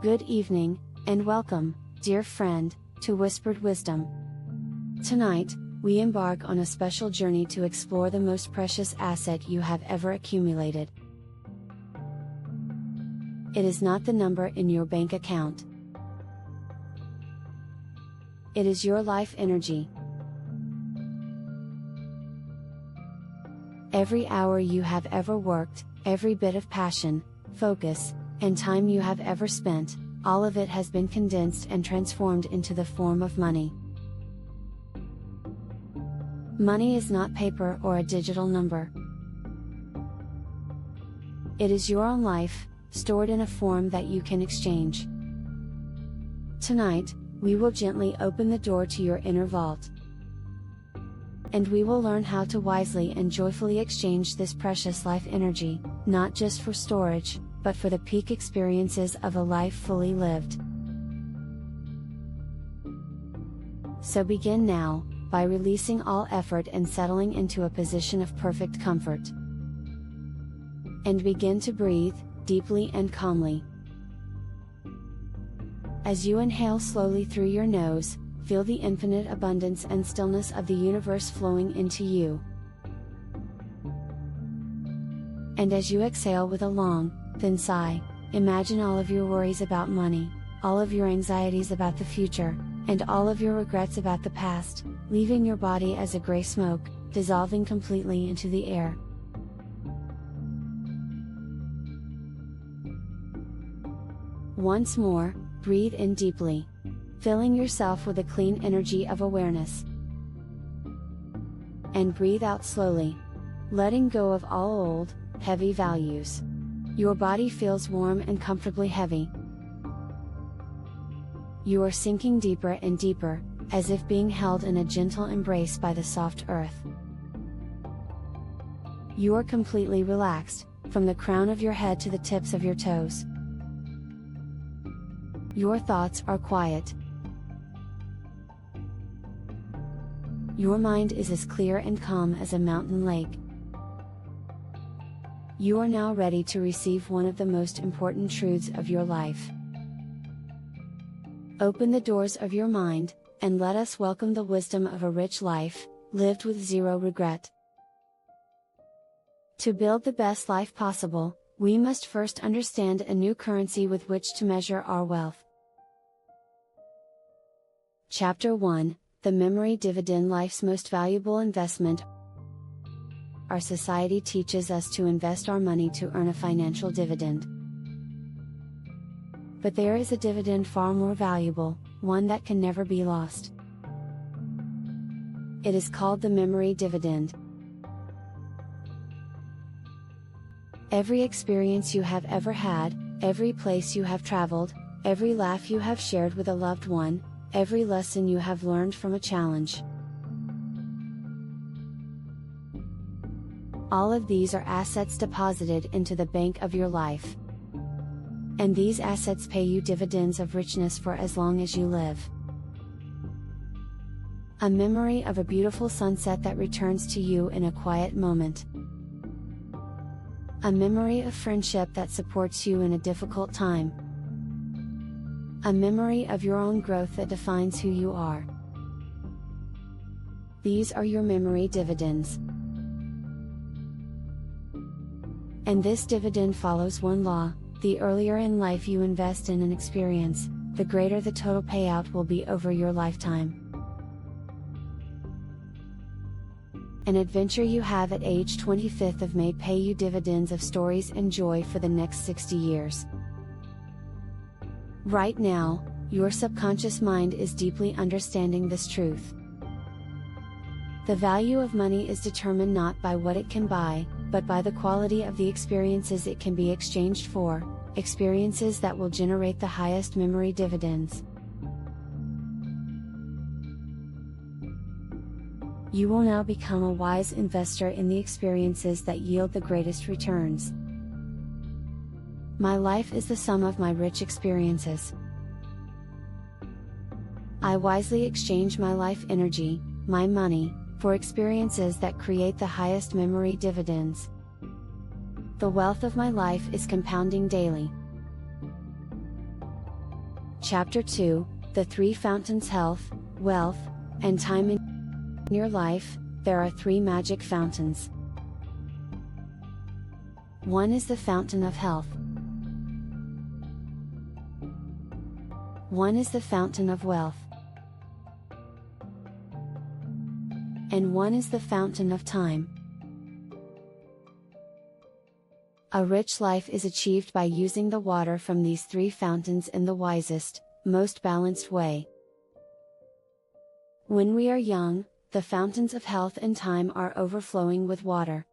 Good evening, and welcome, dear friend, to Whispered Wisdom. Tonight, we embark on a special journey to explore the most precious asset you have ever accumulated. It is not the number in your bank account. It is your life energy. Every hour you have ever worked, every bit of passion, focus, and time you have ever spent, all of it has been condensed and transformed into the form of money. Money is not paper or a digital number. It is your own life, stored in a form that you can exchange. Tonight, we will gently open the door to your inner vault. And we will learn how to wisely and joyfully exchange this precious life energy, not just for storage, but for the peak experiences of a life fully lived. So begin now, by releasing all effort and settling into a position of perfect comfort. And begin to breathe, deeply and calmly. As you inhale slowly through your nose, feel the infinite abundance and stillness of the universe flowing into you. And as you exhale with a long, thin sigh, imagine all of your worries about money, all of your anxieties about the future, and all of your regrets about the past, leaving your body as a gray smoke, dissolving completely into the air. Once more, breathe in deeply, filling yourself with a clean energy of awareness. And breathe out slowly, letting go of all old, heavy values. Your body feels warm and comfortably heavy. You are sinking deeper and deeper, as if being held in a gentle embrace by the soft earth. You are completely relaxed, from the crown of your head to the tips of your toes. Your thoughts are quiet. Your mind is as clear and calm as a mountain lake. You are now ready to receive one of the most important truths of your life. Open the doors of your mind, and let us welcome the wisdom of a rich life, lived with zero regret. To build the best life possible, we must first understand a new currency with which to measure our wealth. Chapter 1: The Memory Dividend, Life's Most Valuable Investment. Our society teaches us to invest our money to earn a financial dividend. But there is a dividend far more valuable, one that can never be lost. It is called the memory dividend. Every experience you have ever had, every place you have traveled, every laugh you have shared with a loved one, every lesson you have learned from a challenge. All of these are assets deposited into the bank of your life. And these assets pay you dividends of richness for as long as you live. A memory of a beautiful sunset that returns to you in a quiet moment. A memory of friendship that supports you in a difficult time. A memory of your own growth that defines who you are. These are your memory dividends. And this dividend follows one law: the earlier in life you invest in an experience, the greater the total payout will be over your lifetime. An adventure you have at age 25th of may pay you dividends of stories and joy for the next 60 years. Right now, your subconscious mind is deeply understanding this truth. The value of money is determined not by what it can buy, but by the quality of the experiences it can be exchanged for, experiences that will generate the highest memory dividends. You will now become a wise investor in the experiences that yield the greatest returns. My life is the sum of my rich experiences. I wisely exchange my life energy, my money, for experiences that create the highest memory dividends. The wealth of my life is compounding daily. Chapter 2, The Three Fountains: Health, Wealth, and Time. In your life, there are three magic fountains. One is the fountain of health. One is the fountain of wealth. And one is the fountain of time. A rich life is achieved by using the water from these three fountains in the wisest, most balanced way. When we are young, the fountains of health and time are overflowing with water.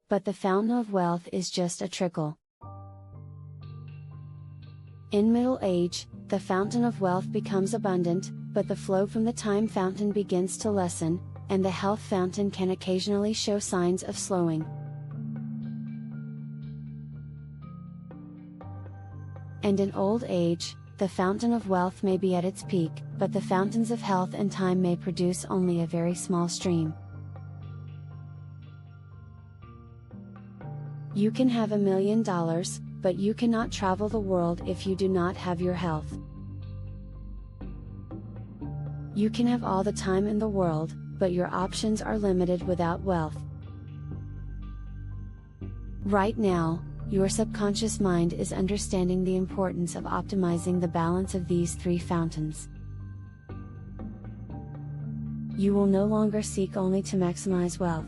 But the fountain of wealth is just a trickle. In middle age, the fountain of wealth becomes abundant, but the flow from the time fountain begins to lessen, and the health fountain can occasionally show signs of slowing. And in old age, the fountain of wealth may be at its peak, but the fountains of health and time may produce only a very small stream. You can have $1 million, but you cannot travel the world if you do not have your health. You can have all the time in the world, but your options are limited without wealth. Right now, your subconscious mind is understanding the importance of optimizing the balance of these three fountains. You will no longer seek only to maximize wealth.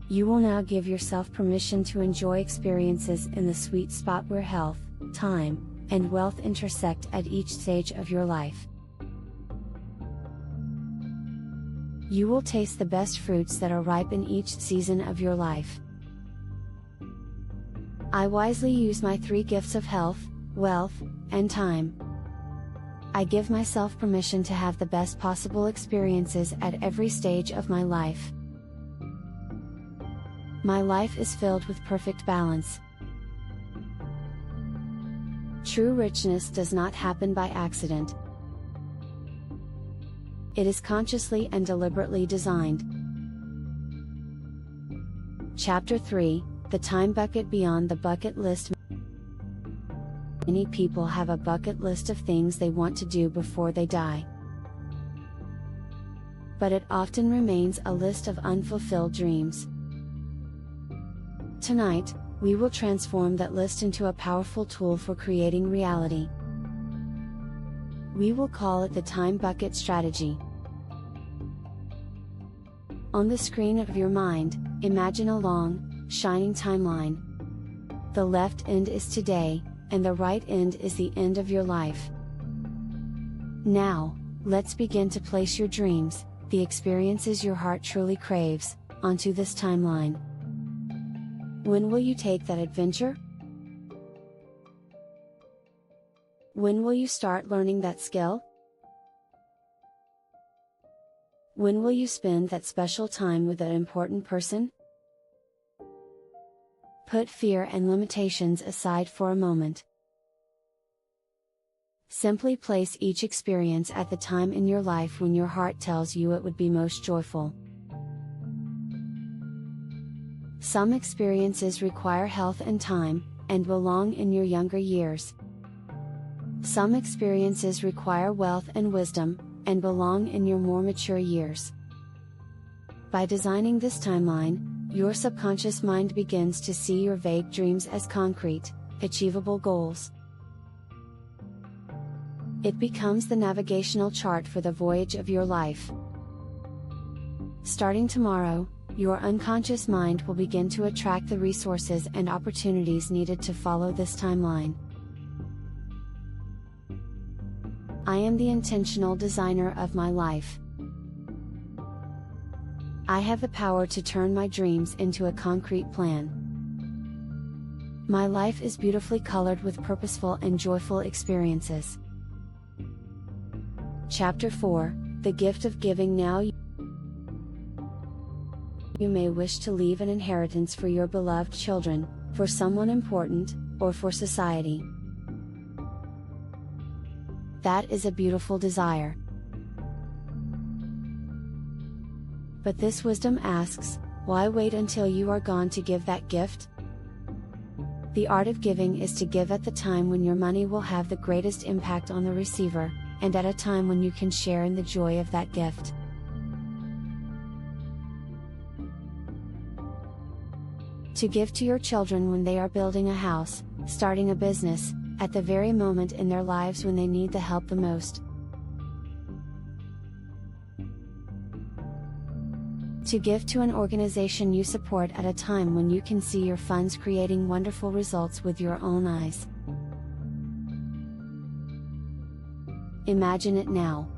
You will now give yourself permission to enjoy experiences in the sweet spot where health, time, and wealth intersect at each stage of your life. You will taste the best fruits that are ripe in each season of your life. I wisely use my three gifts of health, wealth, and time. I give myself permission to have the best possible experiences at every stage of my life. My life is filled with perfect balance. True richness does not happen by accident. It is consciously and deliberately designed. Chapter 3, The Time Bucket. Beyond the bucket list. Many people have a bucket list of things they want to do before they die. But it often remains a list of unfulfilled dreams. Tonight, we will transform that list into a powerful tool for creating reality. We will call it the Time Bucket Strategy. On the screen of your mind, imagine a long, shining timeline. The left end is today, and the right end is the end of your life. Now, let's begin to place your dreams, the experiences your heart truly craves, onto this timeline. When will you take that adventure? When will you start learning that skill? When will you spend that special time with that important person? Put fear and limitations aside for a moment. Simply place each experience at the time in your life when your heart tells you it would be most joyful. Some experiences require health and time, and belong in your younger years. Some experiences require wealth and wisdom, and belong in your more mature years. By designing this timeline, your subconscious mind begins to see your vague dreams as concrete, achievable goals. It becomes the navigational chart for the voyage of your life. Starting tomorrow, your unconscious mind will begin to attract the resources and opportunities needed to follow this timeline. I am the intentional designer of my life. I have the power to turn my dreams into a concrete plan. My life is beautifully colored with purposeful and joyful experiences. Chapter 4, The Gift of Giving. Now you may wish to leave an inheritance for your beloved children, for someone important, or for society. That is a beautiful desire. But this wisdom asks, why wait until you are gone to give that gift? The art of giving is to give at the time when your money will have the greatest impact on the receiver, and at a time when you can share in the joy of that gift. To give to your children when they are building a house, starting a business, at the very moment in their lives when they need the help the most. To give to an organization you support at a time when you can see your funds creating wonderful results with your own eyes. Imagine it now.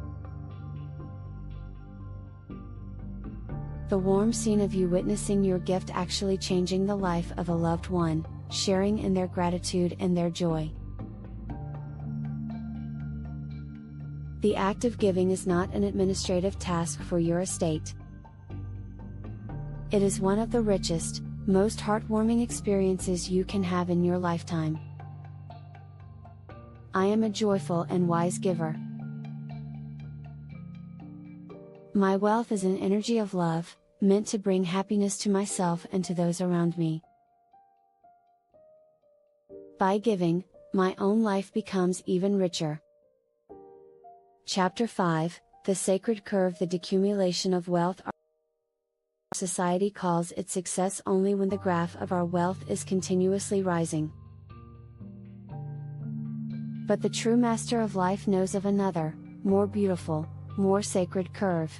The warm scene of you witnessing your gift actually changing the life of a loved one, sharing in their gratitude and their joy. The act of giving is not an administrative task for your estate. It is one of the richest, most heartwarming experiences you can have in your lifetime. I am a joyful and wise giver. My wealth is an energy of love, meant to bring happiness to myself and to those around me. By giving, my own life becomes even richer. Chapter 5, The Sacred Curve. The decumulation of wealth. Society calls it success only when the graph of our wealth is continuously rising. But the true master of life knows of another, more beautiful, more sacred curve.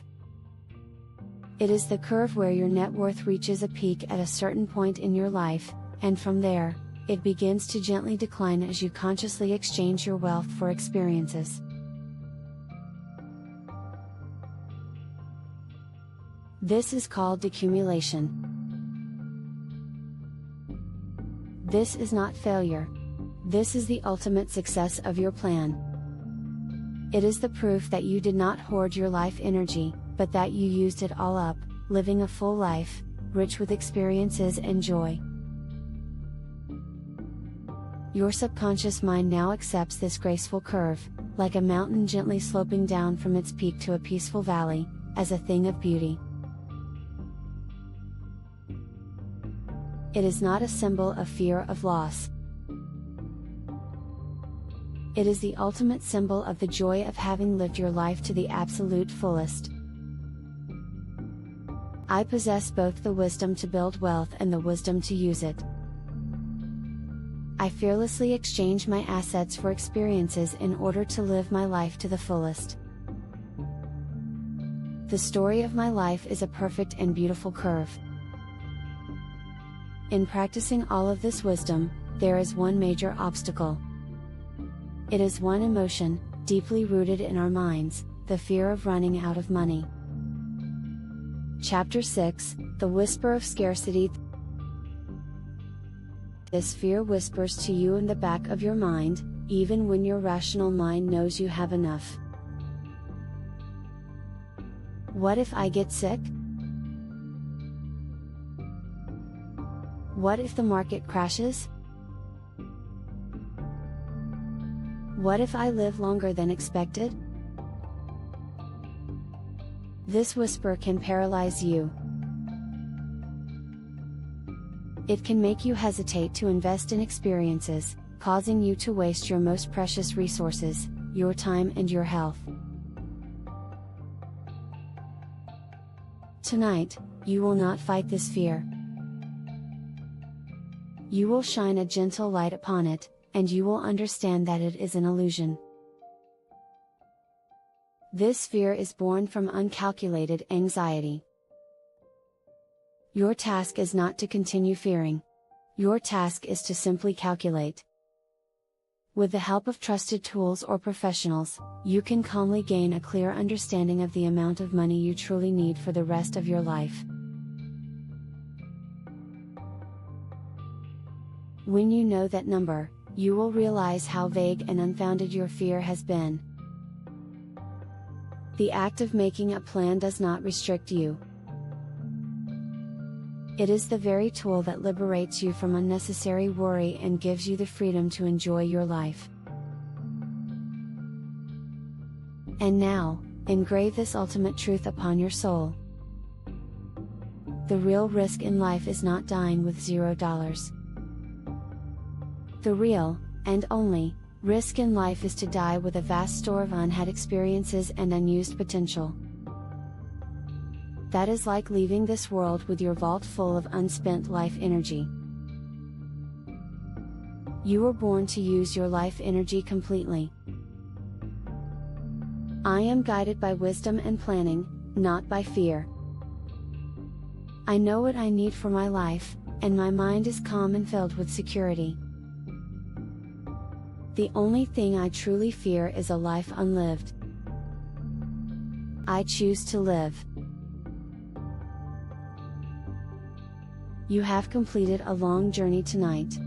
It is the curve where your net worth reaches a peak at a certain point in your life, and from there, it begins to gently decline as you consciously exchange your wealth for experiences. This is called decumulation. This is not failure. This is the ultimate success of your plan. It is the proof that you did not hoard your life energy, but that you used it all up, living a full life, rich with experiences and joy. Your subconscious mind now accepts this graceful curve, like a mountain gently sloping down from its peak to a peaceful valley, as a thing of beauty. It is not a symbol of fear of loss. It is the ultimate symbol of the joy of having lived your life to the absolute fullest. I possess both the wisdom to build wealth and the wisdom to use it. I fearlessly exchange my assets for experiences in order to live my life to the fullest. The story of my life is a perfect and beautiful curve. In practicing all of this wisdom, there is one major obstacle. It is one emotion, deeply rooted in our minds, the fear of running out of money. Chapter 6, The Whisper of Scarcity. This fear whispers to you in the back of your mind, even when your rational mind knows you have enough. What if I get sick? What if the market crashes? What if I live longer than expected? This whisper can paralyze you. It can make you hesitate to invest in experiences, causing you to waste your most precious resources, your time and your health. Tonight, you will not fight this fear. You will shine a gentle light upon it, and you will understand that it is an illusion. This fear is born from uncalculated anxiety. Your task is not to continue fearing. Your task is to simply calculate. With the help of trusted tools or professionals, you can calmly gain a clear understanding of the amount of money you truly need for the rest of your life. When you know that number, you will realize how vague and unfounded your fear has been. The act of making a plan does not restrict you. It is the very tool that liberates you from unnecessary worry and gives you the freedom to enjoy your life. And now, engrave this ultimate truth upon your soul. The real risk in life is not dying with $0. The real, and only, risk in life is to die with a vast store of unhad experiences and unused potential. That is like leaving this world with your vault full of unspent life energy. You were born to use your life energy completely. I am guided by wisdom and planning, not by fear. I know what I need for my life, and my mind is calm and filled with security. The only thing I truly fear is a life unlived. I choose to live. You have completed a long journey tonight.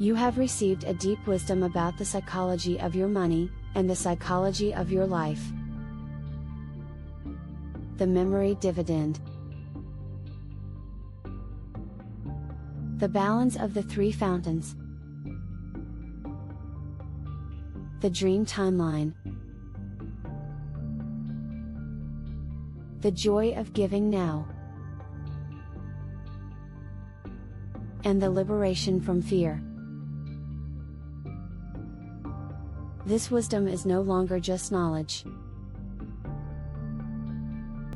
You have received a deep wisdom about the psychology of your money, and the psychology of your life. The memory dividend. The balance of the three fountains. The dream timeline. The joy of giving now. And the liberation from fear. This wisdom is no longer just knowledge.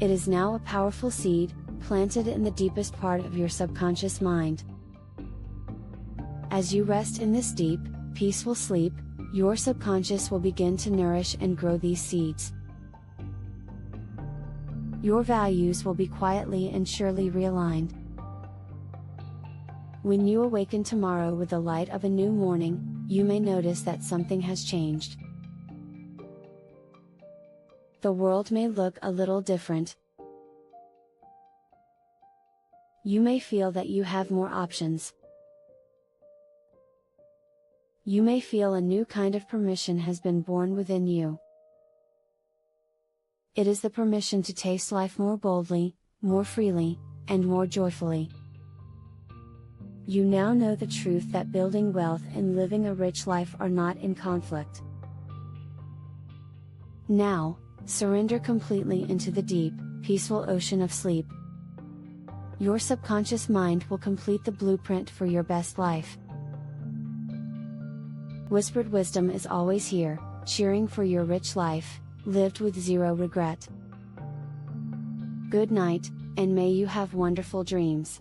It is now a powerful seed, planted in the deepest part of your subconscious mind. As you rest in this deep, peaceful sleep, your subconscious will begin to nourish and grow these seeds. Your values will be quietly and surely realigned. When you awaken tomorrow with the light of a new morning, you may notice that something has changed. The world may look a little different. You may feel that you have more options. You may feel a new kind of permission has been born within you. It is the permission to taste life more boldly, more freely, and more joyfully. You now know the truth that building wealth and living a rich life are not in conflict. Now, surrender completely into the deep, peaceful ocean of sleep. Your subconscious mind will complete the blueprint for your best life. Whispered wisdom is always here, cheering for your rich life, lived with zero regret. Good night, and may you have wonderful dreams.